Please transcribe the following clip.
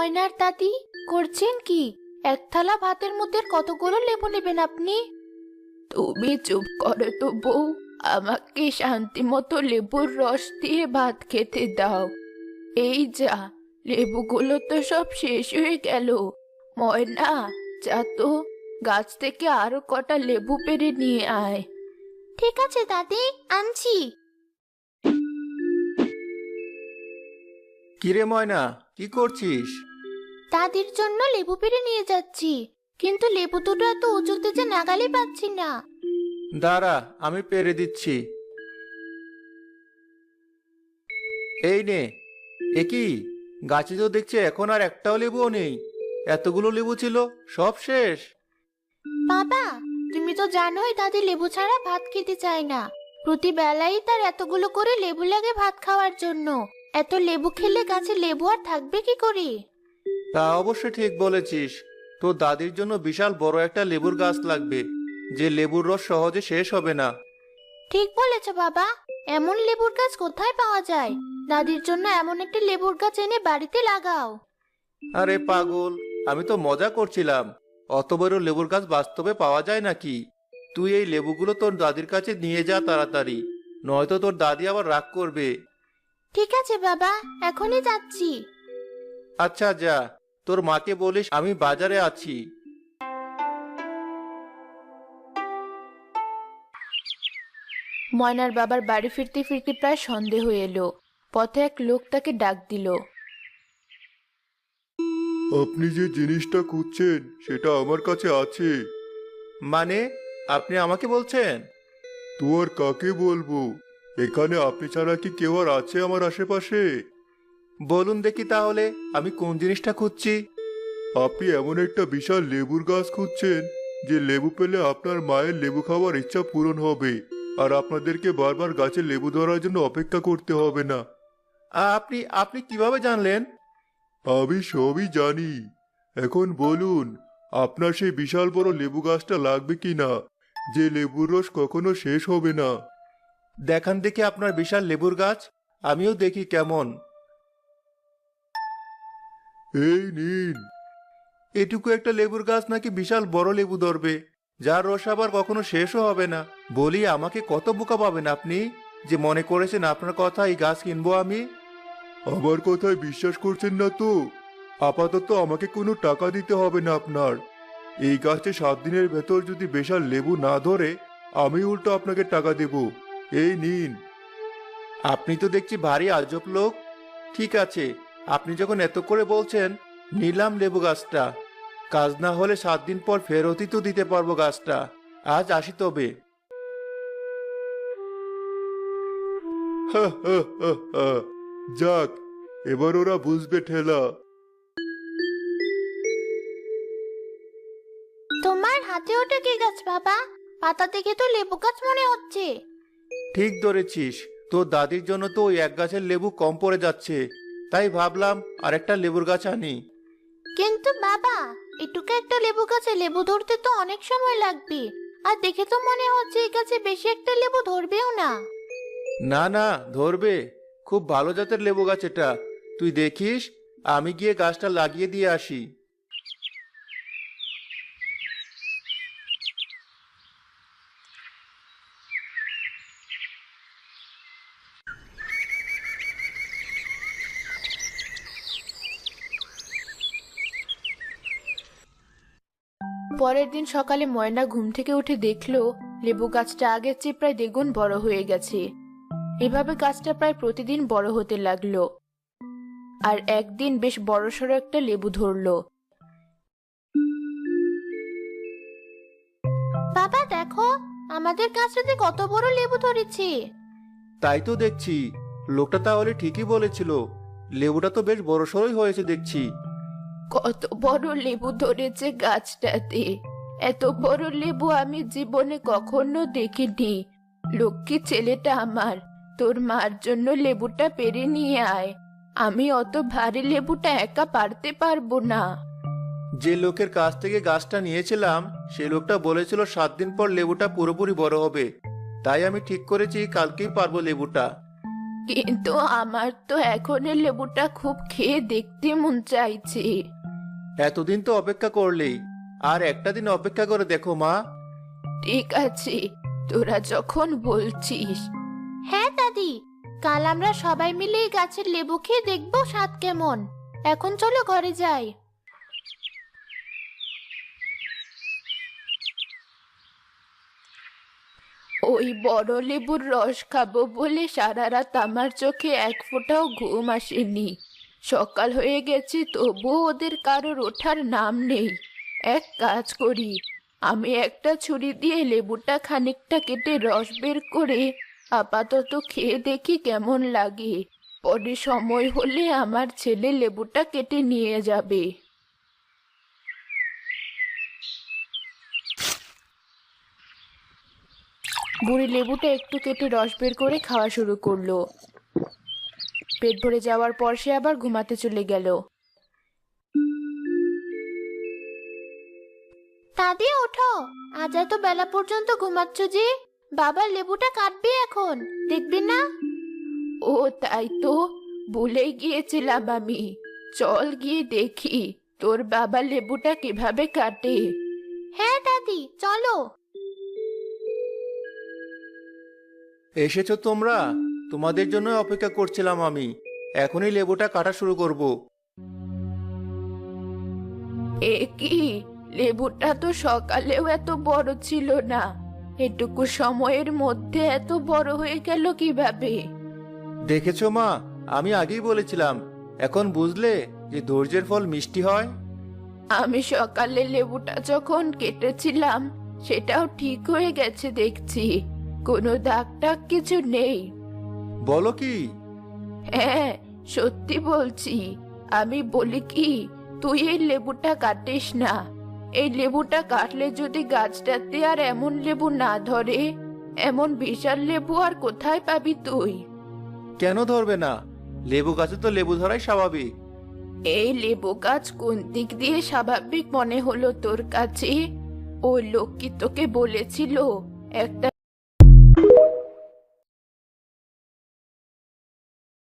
ময়নার দাদি, করছেন কি? এক থালা ভাতের মধ্যে কতগুলো লেবু নেবেন আপনি? তুমি চুপ করো তো বউ, আমাকে শান্তি মতো লেবুর রস দিয়ে ভাত খেতে দাও। এই যা, লেবুগুলো তো সব শেষ হয়ে গেল। ময়না, যা তো, গাছ থেকে আরো কটা লেবু পেড়ে নিয়ে আয়। ঠিক আছে দাদি, আনছি। কিরে ময়না, কি করছিস? দাদির জন্য লেবু পেড়ে নিয়ে যাচ্ছি, কিন্তু লেবু দুটো এত উঁচুতে যে নাগালই পাচ্ছি না। দাঁড়া, আমি পেরে দিচ্ছি। এই নে। এ কি, গাছে তো দেখছি এখন আর একটাও লেবুও নেই। এতগুলো লেবু ছিল, সব শেষ। বাবা, তুমি তো জানোই দাদি লেবু ছাড়া ভাত খেতে চায় না। প্রতি বেলাই তার এতগুলো করে লেবু লাগে ভাত খাওয়ার জন্য। এত লেবু খেলে গাছে লেবু আর থাকবে কি করে? তা অবশ্য ঠিক বলেছিস। তোর দাদির জন্য বিশাল বড় একটা লেবুর গাছ লাগবে, যে লেবুর রস সহজে শেষ হবে না। ঠিক বলেছো বাবা, এমন লেবুর গাছ কোথায় পাওয়া যায়? দাদির জন্য এমন একটা লেবুর গাছ এনে বাড়িতে লাগাও। আরে পাগল, আমি তো মজা করছিলাম। অত বড় লেবুর গাছ বাস্তবে পাওয়া যায় নাকি? তুই এই লেবুগুলো তোর দাদির কাছে নিয়ে যা তাড়াতাড়ি, নয়তো তোর দাদি আবার রাগ করবে। ঠিক আছে বাবা, এখনই যাচ্ছি। আচ্ছা যা, তোর মাকে বলিস আমি বাজারে আছি। ময়নার বাবার বাড়ি ফিরতে ফিরতে প্রায় সন্ধে হয়ে এলো। পথে এক লোক তাকে ডাক দিল। আপনি যে জিনিসটা খুঁজছেন সেটা আমার কাছে আছে। মানে, আপনি আমাকে বলছেন? তো আর কাকে বলবো? এখানে আপনি ছাড়া কি কেউ আর আছে আমার আশেপাশে? বলুন দেখি তাহলে, আমি কোন জিনিসটা খুঁজছি। আপনি এমন একটা বিশাল লেবুর গাছ খুঁজছেন যে লেবু পেলে আপনার মায়ের লেবু খাওয়ার ইচ্ছা পূরণ হবে, আর আপনাদেরকে বারবার গাছে লেবু ধরার জন্য অপেক্ষা করতে হবে না। আপনি আপনি কিভাবে জানলেন? আমি সবই জানি। এখন বলুন, আপনার সেই বিশাল বড় লেবু গাছটা লাগবে কি না, যে লেবুর রস কখনো শেষ হবে না? দেখান দেখি আপনার বিশাল লেবুর গাছ, আমিও দেখি কেমন। এই নিন। এটুকু একটা লেবুর গাছ নাকি বিশাল বড় লেবু ধরবে, যার রস আবার কখনো শেষও হবে না? বলি, আমাকে কত বোকা পাবেন আপনি, যে মনে করেছেন আপনার কথা এই গাছ কিনবো আমি? আমার কথায় বিশ্বাস করছেন না তো? আপাতত আমাকে কোনো টাকা দিতে হবে না আপনার। এই গাছে 7 দিনের ভেতর যদি বিশাল লেবু না ধরে, আমি উল্টো আপনাকে টাকা দেব। এই নিন। আপনি তো দেখছি ভারী আজব লোক। ঠিক আছে, আপনি যখন এত করে বলছেন, নিলাম লেবু গাছটা। কাজ না হলে 7 দিন পর ফেরতই তো দিতে পারবো গাছটা। আজ আসি তবে। হা হা হা হা। যাক, এবার ওরা বুঝবে ঠেলা। তোমার হাতে ওটা কি গাছ বাবা? পাতা দেখে তো লেবু গাছ মনে হচ্ছে। ঠিক ধরেছিস, তোর দাদির জন্য তো ওই এক গাছের লেবু কম পড়ে যাচ্ছে, তাই ভাবলাম আরেকটা লেবুর গাছ আনি। কিন্তু বাবা, এটুকু একটা লেবু গাছে লেবু ধরতে তো অনেক সময় লাগবে। আর দেখে তো মনে হচ্ছে এই গাছে বেশি একটা লেবু ধরবেও না। না না, ধরবে। খুব ভালো জাতের লেবু গাছ এটা। তুই দেখিস, আমি গিয়ে গাছটা লাগিয়ে দিয়ে আসি। পরের দিন সকালে ময়না ঘুম থেকে উঠে দেখলো লেবু গাছটা আগের চেয়ে প্রায় দ্বিগুণ বড় হয়ে গেছে। এভাবে গাছটা প্রায় প্রতিদিন বড় হতে লাগলো, আর একদিন বেশ বড়সড় একটা লেবু ধরলো। বাবা দেখো, আমাদের গাছটাতে কত বড় লেবু ধরেছে। তাই তো দেখছি, লোকটা তাহলে ঠিকই বলেছিল। লেবুটা তো বেশ বড়সড়ই হয়েছে দেখছি। কত বড় লেবু ধরেছে গাছটাতে! এত বড় লেবু আমি জীবনে কখনো দেখিনি। লক্ষ্মী ছেলেটা আমার, তোর মার জন্য লেবুটা পেড়ে নিয়ে আয়। আমি অত ভারী লেবুটা একা পারতে পারবো না। যে লোকের কাছ থেকে গাছটা নিয়েছিলাম, সে লোকটা বলেছিল 7 দিন পর লেবুটা পুরোপুরি বড় হবে। তাই আমি ঠিক করেছি কালকেই পারবো লেবুটা। কিন্তু আমার তো এখন এই লেবুটা খুব খেয়ে দেখতে মন চাইছে। এতদিন তো অপেক্ষা করলেই, আর একটা দিন অপেক্ষা করে দেখো মা। ঠিক আছে, তোরা যখন বলছিস। হ্যাঁ দাদি, কাল আমরা সবাই মিলে এই গাছের লেবু খেয়ে দেখবো স্বাদ কেমন। এখন চলো ঘরে যাই। ওই বড় লেবুর রস খাবো বলে সারা রাত আমার চোখে এক ফোঁটাও ঘুম আসেনি। সকাল হয়ে গেছে তবুও ওদের কারোর ওঠার নাম নেই। এক কাজ করি, আমি একটা ছুরি দিয়ে লেবুটা খানিকটা কেটে রস বের করে আপাতত খেয়ে দেখি কেমন লাগে। পরে সময় হলে আমার ছেলে লেবুটা কেটে নিয়ে যাবে। বুড়ি লেবুটা একটু কেটে রস বের করে খাওয়া শুরু করলো। পেট ভরে যাওয়ার পর সে আবার ঘুমাতে চলে গেল। দাদি ওঠো, আজ এত বেলা পর্যন্ত ঘুমাচ্ছ যে? বাবা লেবুটা কাটবে এখন, দেখবি না? ও তাই তো, ভুলেই গিয়েছিলাম আমি। চল গিয়ে দেখি তোর বাবা লেবুটা কিভাবে কাটে। হ্যাঁ দাদি, চলো। এসেছো তোমরা? তোমাদের জন্য অপেক্ষা করছিলাম আমি। এখনই লেবুটা কাটা শুরু করব। এ কি, লেবুটা তো সকালেও এত বড় ছিল না, এটুকু সময়ের মধ্যে এত বড় হয়ে গেল কিভাবে? দেখেছো মা, আমি আগেই বলেছিলাম। এখন বুঝলে যে ধৈর্যের ফল মিষ্টি হয়। আমি সকালে লেবুটা যখন কেটেছিলাম সেটাও ঠিক হয়ে গেছে দেখছি, কোনো দাগ টাগ কিছু নেই। বলো কি? হ্যাঁ, সত্যি বলছি। আমি বলি কি, তুই এই লেবুটা কাটিস না। এই লেবুটা কাটলে যদি গাছটাতে আর এমন লেবু না ধরে, এমন বিশাল লেবু আর কোথায় পাবি তুই? কেন ধরবে না? লেবু গাছে তো লেবু ধরাই স্বাভাবিক। এই লেবু গাছ কোন দিক দিয়ে স্বাভাবিক মনে হলো তোর কাছে? ওই লোক কি তোকে বলেছিল একটা